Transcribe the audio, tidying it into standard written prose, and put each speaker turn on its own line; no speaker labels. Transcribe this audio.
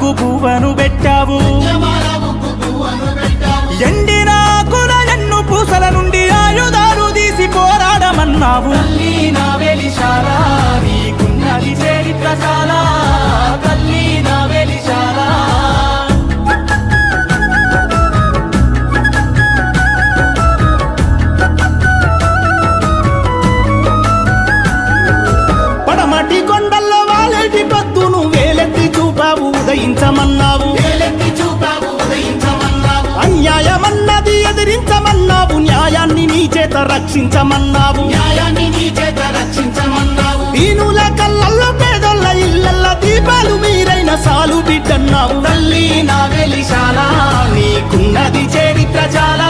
ఉగ్గు పువ్వను పెట్టావు ఎండిన ఆకుల ఎన్ను పూసల నుండి ఆయుధాలు తీసి పోరాడమన్నావు
తల్లి నా వెలిశాల నీకున్నది చరిత్రశాల తల్లి నా వెలిశాల
పడమటి కొండల్లో వాలేటి పద్దును వేలెత్తి చూపావు ఉదయించమన్నావు అన్యాయమన్నది ఎదిరించమన్నావు న్యాయాన్ని నీ చేత రక్షించమన్నావు దీనుల కళ్ళల్లో పేదోళ్ళ ఇళ్ళల్ల దీపాలు మీరైన సాలు బిడ్డన్నావు
తల్లి నా వెలిశాల నీకున్నది చరిత్రశాల